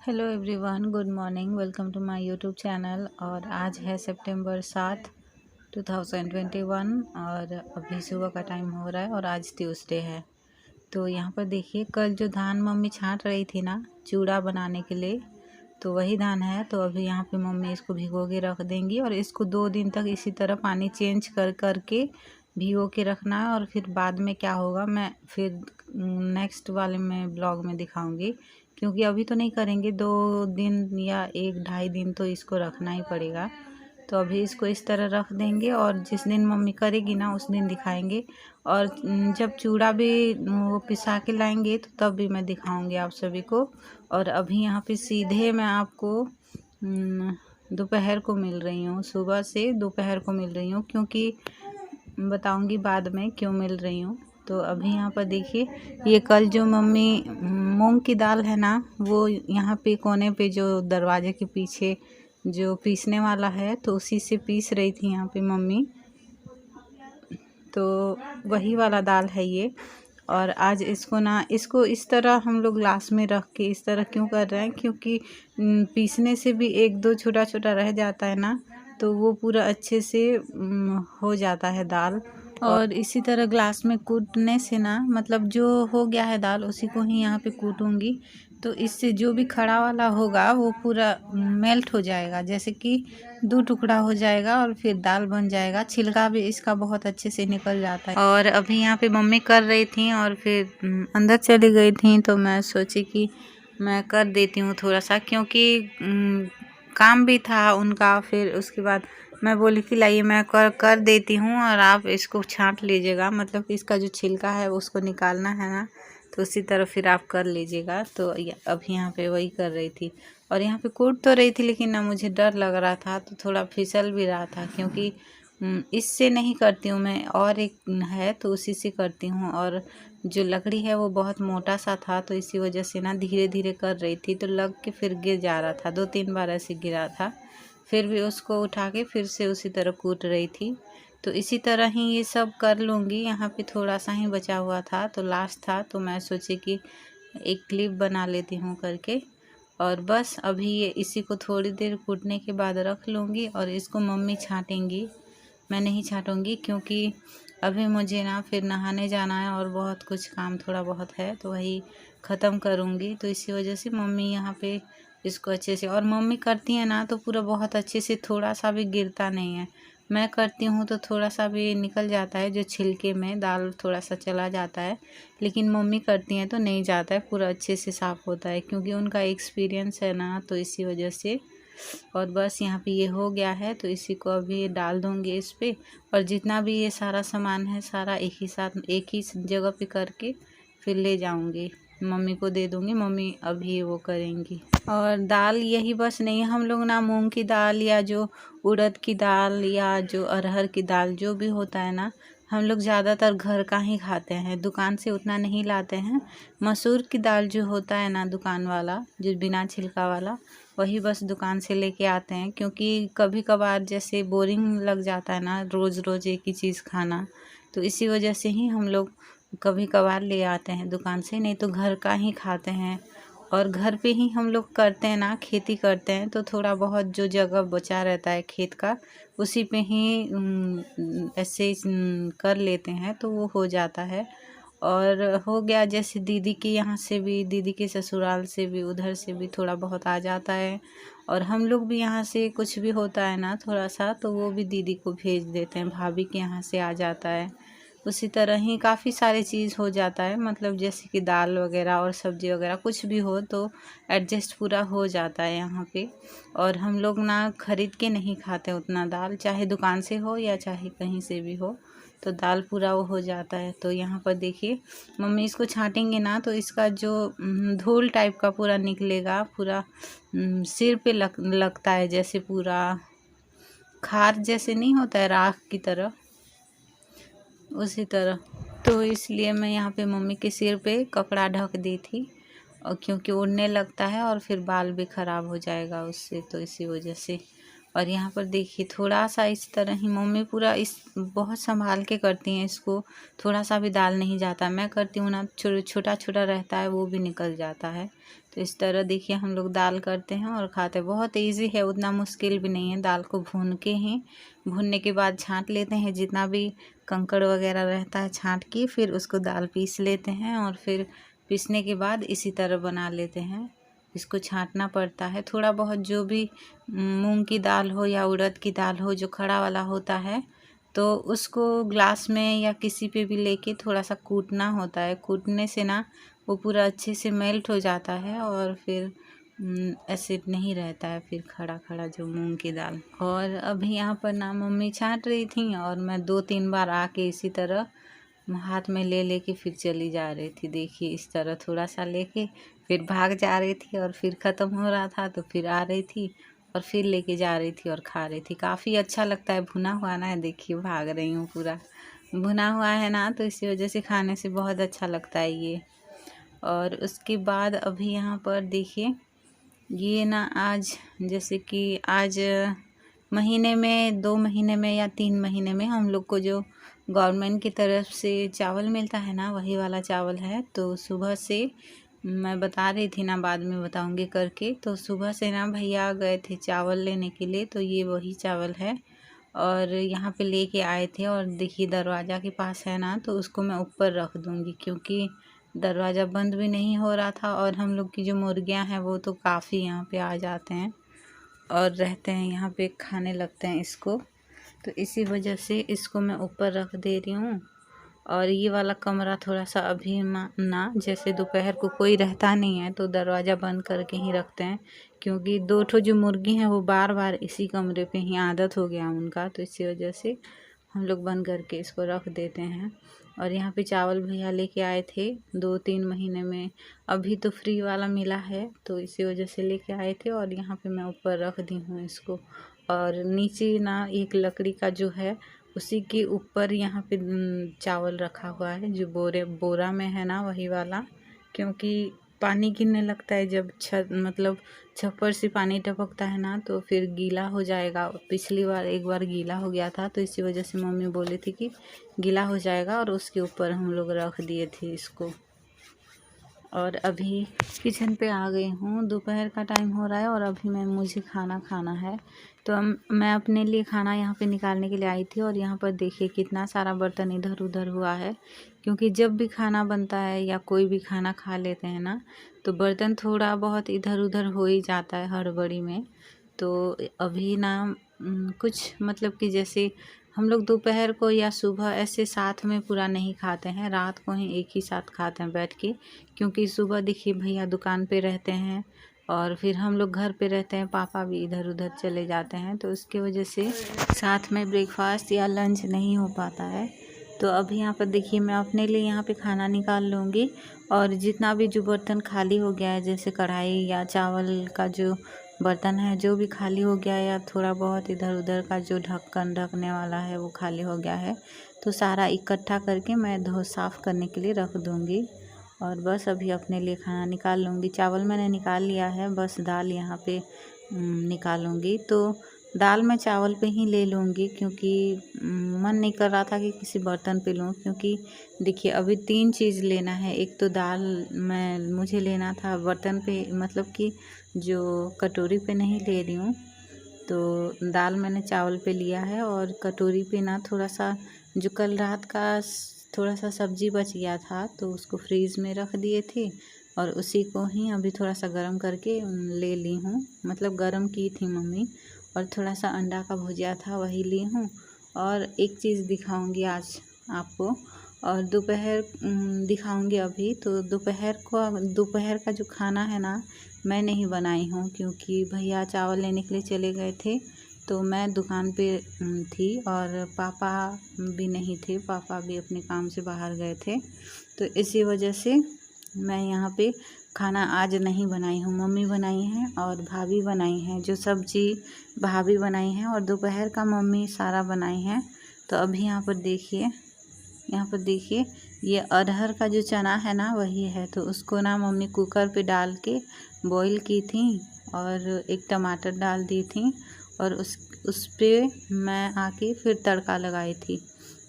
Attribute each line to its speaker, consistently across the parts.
Speaker 1: Hello everyone, good morning. Welcome to my YouTube channel. और आज है सितंबर 7, 2021 और अभी सुबह का टाइम हो रहा है और आज ट्यूसडे है। तो यहाँ पर देखिए, कल जो धान मम्मी छांट रही थी ना चूड़ा बनाने के लिए, तो वही धान है। तो अभी यहाँ पे मम्मी इसको भिगो के रख देंगी और इसको 2 दिन तक इसी तरह पानी चेंज कर के भिगो के रखना है। और फिर बाद में क्या होगा मैं फिर नेक्स्ट वाले में ब्लॉग में दिखाऊंगी, क्योंकि अभी तो नहीं करेंगे। 2 दिन या 1-2.5 दिन तो इसको रखना ही पड़ेगा। तो अभी इसको इस तरह रख देंगे और जिस दिन मम्मी करेगी ना उस दिन दिखाएंगे। और जब चूड़ा भी वो पिसा के लाएंगे तो तब भी मैं दिखाऊंगी आप सभी को। और अभी यहाँ पे सीधे मैं आपको दोपहर को मिल रही हूँ, सुबह से दोपहर को मिल रही हूँ, क्योंकि बताऊंगी बाद में क्यों मिल रही हूँ। तो अभी यहाँ पर देखिए, ये कल जो मम्मी मूंग की दाल है ना, वो यहाँ पे कोने पे जो दरवाजे के पीछे जो पीसने वाला है तो उसी से पीस रही थी यहाँ पे मम्मी। तो वही वाला दाल है ये। और आज इसको इस तरह हम लोग ग्लास में रख के इस तरह क्यों कर रहे हैं, क्योंकि पीसने से भी 1-2 छोटा छोटा रह जाता है ना, तो वो पूरा अच्छे से हो जाता है दाल। और इसी तरह ग्लास में कूटने से ना, मतलब जो हो गया है दाल उसी को ही यहाँ पे कूटूंगी, तो इससे जो भी खड़ा वाला होगा वो पूरा मेल्ट हो जाएगा, जैसे कि 2 टुकड़ा हो जाएगा और फिर दाल बन जाएगा। छिलका भी इसका बहुत अच्छे से निकल जाता है। और अभी यहाँ पे मम्मी कर रही थी और फिर अंदर चली गई थी, तो मैं सोची कि मैं कर देती हूँ थोड़ा सा, क्योंकि काम भी था उनका। फिर उसके बाद मैं बोली कि लाइए मैं कर देती हूँ और आप इसको छांट लीजिएगा, मतलब कि इसका जो छिलका है उसको निकालना है ना, तो उसी तरह फिर आप कर लीजिएगा। तो अभी यहाँ पे वही कर रही थी और यहाँ पे कूट तो रही थी, लेकिन ना मुझे डर लग रहा था, तो थोड़ा फिसल भी रहा था, क्योंकि इससे नहीं करती हूँ मैं, और एक है तो उसी से करती हूँ। और जो लकड़ी है वो बहुत मोटा सा था, तो इसी वजह से ना धीरे धीरे कर रही थी, तो लग के फिर गिर जा रहा था। 2-3 बार ऐसे गिरा था, फिर भी उसको उठा के फिर से उसी तरह कूट रही थी। तो इसी तरह ही ये सब कर लूँगी। यहाँ पे थोड़ा सा ही बचा हुआ था, तो लास्ट था, तो मैं सोची कि एक क्लिप बना लेती हूँ करके। और बस अभी ये इसी को थोड़ी देर कूटने के बाद रख लूँगी और इसको मम्मी छाँटेंगी, मैं नहीं छाँटूँगी, क्योंकि अभी मुझे ना फिर नहाने जाना है और बहुत कुछ काम थोड़ा बहुत है, तो वही ख़त्म करूँगी। तो इसी वजह से मम्मी यहाँ पे इसको अच्छे से, और मम्मी करती है ना तो पूरा बहुत अच्छे से, थोड़ा सा भी गिरता नहीं है। मैं करती हूँ तो थोड़ा सा भी निकल जाता है, जो छिलके में दाल थोड़ा सा चला जाता है, लेकिन मम्मी करती हैं तो नहीं जाता है, पूरा अच्छे से साफ़ होता है, क्योंकि उनका एक्सपीरियंस है ना, तो इसी वजह से। और बस यहाँ पे ये हो गया है, तो इसी को अभी डाल दूँगी इस पे। और जितना भी ये सारा सामान है सारा एक ही साथ एक ही जगह पे करके फिर ले जाऊँगी, मम्मी को दे दूँगी, मम्मी अभी वो करेंगी। और दाल यही बस नहीं, हम लोग ना मूंग की दाल या जो उड़द की दाल या जो अरहर की दाल जो भी होता है ना, हम लोग ज़्यादातर घर का ही खाते हैं, दुकान से उतना नहीं लाते हैं। मसूर की दाल जो होता है ना दुकान वाला, जो बिना छिलका वाला, वही बस दुकान से लेके आते हैं, क्योंकि कभी कभार जैसे बोरिंग लग जाता है ना रोज़ रोज़ एक ही चीज़ खाना, तो इसी वजह से ही हम लोग कभी कभार ले आते हैं दुकान से, नहीं तो घर का ही खाते हैं। और घर पे ही हम लोग करते हैं ना, खेती करते हैं, तो थोड़ा बहुत जो जगह बचा रहता है खेत का, उसी पे ही ऐसे कर लेते हैं, तो वो हो जाता है। और हो गया, जैसे दीदी के यहाँ से भी, दीदी के ससुराल से भी, उधर से भी थोड़ा बहुत आ जाता है। और हम लोग भी यहाँ से कुछ भी होता है ना थोड़ा सा, तो वो भी दीदी को भेज देते हैं, भाभी के यहाँ से आ जाता है। उसी तरह ही काफ़ी सारी चीज़ हो जाता है, मतलब जैसे कि दाल वगैरह और सब्ज़ी वगैरह कुछ भी हो तो एडजस्ट पूरा हो जाता है यहाँ पे। और हम लोग ना ख़रीद के नहीं खाते उतना दाल, चाहे दुकान से हो या चाहे कहीं से भी हो, तो दाल पूरा वो हो जाता है। तो यहाँ पर देखिए, मम्मी इसको छाँटेंगे ना तो इसका जो धूल टाइप का पूरा निकलेगा, पूरा सिर पे लगता है, जैसे पूरा खार जैसे नहीं होता है राख की तरह, उसी तरह। तो इसलिए मैं यहाँ पे मम्मी के सिर पे कपड़ा ढक दी थी, और क्योंकि उड़ने लगता है और फिर बाल भी ख़राब हो जाएगा उससे, तो इसी वजह से। और यहाँ पर देखिए थोड़ा सा इस तरह ही मम्मी पूरा इस बहुत संभाल के करती हैं इसको, थोड़ा सा भी दाल नहीं जाता। मैं करती हूँ ना छोटा छोटा रहता है, वो भी निकल जाता है, तो इस तरह देखिए हम लोग दाल करते हैं और खाते हैं। बहुत इजी है, उतना मुश्किल भी नहीं है। दाल को भूनने के बाद छांट लेते हैं, जितना भी कंकड़ वगैरह रहता है छांट के, फिर उसको दाल पीस लेते हैं और फिर पीसने के बाद इसी तरह बना लेते हैं। इसको छांटना पड़ता है थोड़ा बहुत, जो भी मूंग की दाल हो या उड़द की दाल हो जो खड़ा वाला होता है, तो उसको ग्लास में या किसी पे भी लेके थोड़ा सा कूटना होता है। कूटने से ना वो पूरा अच्छे से मेल्ट हो जाता है और फिर ऐसे नहीं रहता है फिर खड़ा खड़ा जो मूंग की दाल। और अभी यहाँ पर ना मम्मी छांट रही थी और मैं 2-3 बार आके इसी तरह हाथ में ले लेके फिर चली जा रही थी। देखिए इस तरह थोड़ा सा लेके फिर भाग जा रही थी और फिर ख़त्म हो रहा था तो फिर आ रही थी और फिर लेके जा रही थी और खा रही थी। काफ़ी अच्छा लगता है भुना हुआ ना, देखिए भाग रही हूँ पूरा भुना हुआ है ना, तो इसी वजह से खाने से बहुत अच्छा लगता है ये। और उसके बाद अभी यहाँ पर देखिए ये ना आज जैसे कि आज महीने में 2 महीने में या 3 महीने में हम लोग को जो गवर्नमेंट की तरफ से चावल मिलता है ना, वही वाला चावल है। तो सुबह से मैं बता रही थी ना, बाद में बताऊंगी करके, तो सुबह से ना भैया गए थे चावल लेने के लिए, तो ये वही चावल है और यहाँ पे लेके आए थे। और देखिए दरवाज़ा के पास है ना, तो उसको मैं ऊपर रख दूँगी क्योंकि दरवाज़ा बंद भी नहीं हो रहा था और हम लोग की जो मुर्गियाँ हैं वो तो काफ़ी यहाँ पे आ जाते हैं और रहते हैं यहाँ पे, खाने लगते हैं इसको। तो इसी वजह से इसको मैं ऊपर रख दे रही हूँ। और ये वाला कमरा थोड़ा सा अभी ना जैसे दोपहर को कोई रहता नहीं है तो दरवाज़ा बंद करके ही रखते हैं, क्योंकि 2 ठो जो मुर्गी हैं वो बार बार इसी कमरे पे ही आदत हो गया उनका, तो इसी वजह से हम लोग बंद करके इसको रख देते हैं। और यहाँ पे चावल भैया लेके आए थे 2-3 महीने में, अभी तो फ्री वाला मिला है तो इसी वजह से लेके आए थे। और यहाँ पे मैं ऊपर रख दी हूँ इसको। और नीचे ना एक लकड़ी का जो है उसी के ऊपर यहाँ पे चावल रखा हुआ है, जो बोरा में है ना वही वाला, क्योंकि पानी गिरने लगता है जब छप्पर से पानी टपकता है ना, तो फिर गीला हो जाएगा। पिछली बार एक बार गीला हो गया था तो इसी वजह से मम्मी बोली थी कि गीला हो जाएगा, और उसके ऊपर हम लोग रख दिए थे इसको। और अभी किचन पे आ गई हूँ, दोपहर का टाइम हो रहा है और अभी मुझे खाना खाना है। तो मैं अपने लिए खाना यहाँ पे निकालने के लिए आई थी और यहाँ पर देखिए कितना सारा बर्तन इधर उधर हुआ है, क्योंकि जब भी खाना बनता है या कोई भी खाना खा लेते हैं ना, तो बर्तन थोड़ा बहुत इधर उधर हो ही जाता है हड़बड़ी में। तो अभी ना कुछ कि जैसे हम लोग दोपहर को या सुबह ऐसे साथ में पूरा नहीं खाते हैं, रात को ही एक ही साथ खाते हैं बैठ के, क्योंकि सुबह देखिए भैया दुकान पे रहते हैं और फिर हम लोग घर पे रहते हैं, पापा भी इधर उधर चले जाते हैं, तो उसकी वजह से साथ में ब्रेकफास्ट या लंच नहीं हो पाता है। तो अभी यहाँ पर देखिए मैं अपने लिए यहाँ पे खाना निकाल लूँगी, और जितना भी जो बर्तन खाली हो गया है, जैसे कढ़ाई या चावल का जो बर्तन है जो भी खाली हो गया है, या थोड़ा बहुत इधर उधर का जो ढक्कन ढकने वाला है वो खाली हो गया है, तो सारा इकट्ठा करके मैं साफ़ करने के लिए रख दूँगी। और बस अभी अपने लिए खाना निकाल लूँगी। चावल मैंने निकाल लिया है, बस दाल यहाँ पे निकालूँगी। तो दाल मैं चावल पे ही ले लूँगी, क्योंकि मन नहीं कर रहा था कि किसी बर्तन पे लूँ, क्योंकि देखिए अभी 3 चीज़ लेना है। एक तो दाल मुझे लेना था बर्तन पे, कि जो कटोरी पे नहीं ले रही हूँ। तो दाल मैंने चावल पे लिया है, और कटोरी पे ना थोड़ा सा जो कल रात का थोड़ा सा सब्जी बच गया था तो उसको फ्रीज़ में रख दिए थे, और उसी को ही अभी थोड़ा सा गर्म करके ले ली हूँ, गर्म की थी मम्मी। और थोड़ा सा अंडा का भुजिया था वही ली हूँ। और एक चीज़ दिखाऊंगी आज आपको, और दोपहर दिखाऊंगी अभी। तो दोपहर का जो खाना है ना, मैं नहीं बनाई हूँ, क्योंकि भैया चावल लेने के लिए चले गए थे, तो मैं दुकान पे थी और पापा भी नहीं थे, पापा भी अपने काम से बाहर गए थे, तो इसी वजह से मैं यहाँ पे खाना आज नहीं बनाई हूँ। मम्मी बनाई हैं और भाभी बनाई हैं, जो सब्जी भाभी बनाई हैं, और दोपहर का मम्मी सारा बनाई हैं। तो अभी यहाँ पर देखिए ये अरहर का जो चना है ना वही है, तो उसको ना मम्मी कुकर पे डाल के बॉईल की थी और एक टमाटर डाल दी थी, और उस पे मैं आके फिर तड़का लगाई थी।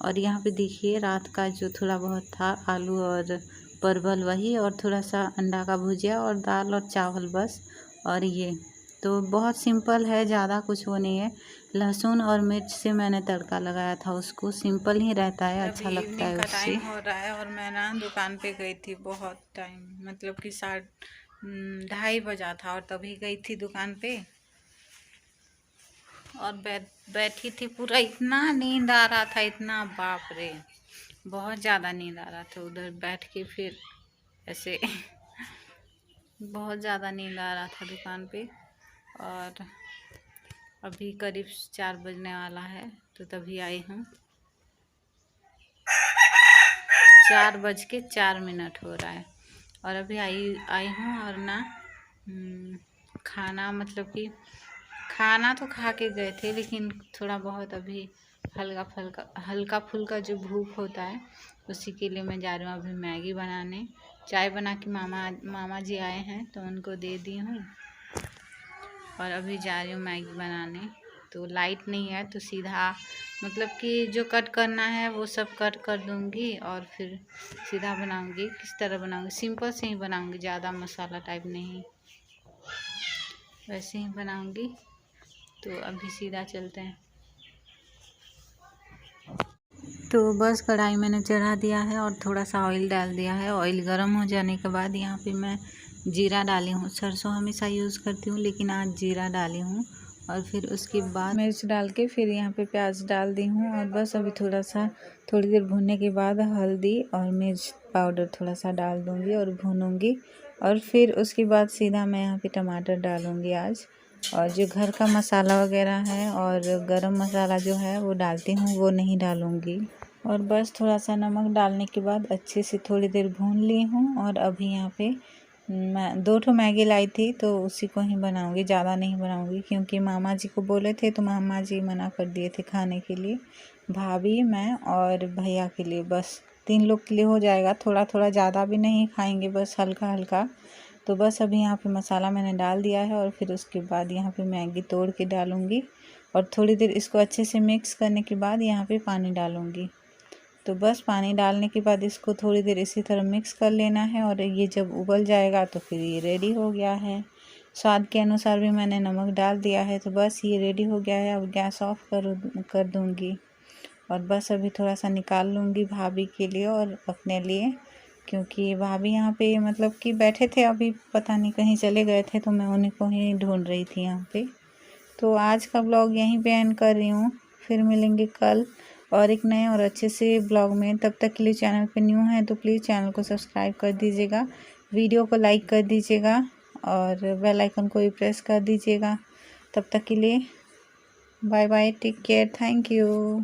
Speaker 1: और यहाँ पे देखिए रात का जो थोड़ा बहुत था आलू और परवल वही, और थोड़ा सा अंडा का भुजिया और दाल और चावल बस। और ये तो बहुत सिंपल है, ज़्यादा कुछ वो नहीं है। लहसुन और मिर्च से मैंने तड़का लगाया था उसको, सिंपल ही रहता है, अच्छा लगता है उससे। टाइम हो रहा है और मैं ना दुकान पे गई थी बहुत टाइम, मतलब कि 2:30 बजा था और तभी गई थी दुकान पे। और बैठी थी, पूरा इतना नींद आ रहा था, इतना बाप रे, बहुत ज़्यादा नींद आ रहा था उधर बैठ के। फिर ऐसे बहुत ज़्यादा नींद आ रहा था दुकान पे। और अभी करीब 4 बजने वाला है, तो तभी आई हूँ। 4:04 हो रहा है और अभी आई हूँ। और ना खाना, मतलब कि खाना तो खा के गए थे, लेकिन थोड़ा बहुत अभी हल्का फुल्का जो भूख होता है उसी के लिए मैं जा रही हूँ अभी मैगी बनाने। चाय बना के मामा जी आए हैं तो उनको दे दी हूँ और अभी जा रही हूँ मैगी बनाने। तो लाइट नहीं है तो सीधा, मतलब कि जो कट करना है वो सब कट कर दूँगी और फिर सीधा बनाऊँगी। किस तरह बनाऊँगी, सिंपल से ही बनाऊँगी, ज़्यादा मसाला टाइप नहीं, वैसे ही बनाऊँगी। तो अभी सीधा चलते हैं। तो बस कढ़ाई मैंने चढ़ा दिया है और थोड़ा सा ऑयल डाल दिया है। ऑयल गर्म हो जाने के बाद यहाँ पे मैं जीरा डाली हूँ। सरसों हमेशा यूज़ करती हूँ, लेकिन आज जीरा डाली हूँ। और फिर उसके बाद मिर्च डाल के फिर यहाँ पे प्याज डाल दी हूँ। और बस अभी थोड़ी देर भूनने के बाद हल्दी और मिर्च पाउडर थोड़ा सा डाल दूँगी और भूनूँगी। और फिर उसके बाद सीधा मैं यहाँ पे टमाटर डालूँगी आज। और जो घर का मसाला वगैरह है और गरम मसाला जो है वो डालती हूँ, वो नहीं डालूँगी। और बस थोड़ा सा नमक डालने के बाद अच्छे से थोड़ी देर भून ली हूँ। और अभी यहाँ पे मैं 2 मैगी लाई थी तो उसी को ही बनाऊँगी, ज़्यादा नहीं बनाऊँगी, क्योंकि मामा जी को बोले थे तो मामा जी मना कर दिए थे खाने के लिए। भाभी, मैं और भैया के लिए, बस 3 लोग के लिए हो जाएगा। थोड़ा थोड़ा, ज़्यादा भी नहीं खाएंगे, बस हल्का हल्का। तो बस अभी यहाँ पे मसाला मैंने डाल दिया है और फिर उसके बाद यहाँ पे मैगी तोड़ के डालूँगी। और थोड़ी देर इसको अच्छे से मिक्स करने के बाद यहाँ पे पानी डालूँगी। तो बस पानी डालने के बाद इसको थोड़ी देर इसी तरह मिक्स कर लेना है। और ये जब उबल जाएगा तो फिर ये रेडी हो गया है। स्वाद के अनुसार भी मैंने नमक डाल दिया है। तो बस ये रेडी हो गया है। अब गैस ऑफ कर दूँगी और बस अभी थोड़ा सा निकाल लूँगी भाभी के लिए और अपने लिए, क्योंकि भाभी यहाँ पे मतलब कि बैठे थे, अभी पता नहीं कहीं चले गए थे, तो मैं उन्हीं को ही ढूंढ रही थी यहाँ पे। तो आज का ब्लॉग यहीं पे एंड कर रही हूँ। फिर मिलेंगे कल और एक नए और अच्छे से ब्लॉग में। तब तक के लिए चैनल पे न्यू हैं तो प्लीज़ चैनल को सब्सक्राइब कर दीजिएगा, वीडियो को लाइक कर दीजिएगा और बेल आइकन को भी प्रेस कर दीजिएगा। तब तक के लिए bye bye, take care, thank you.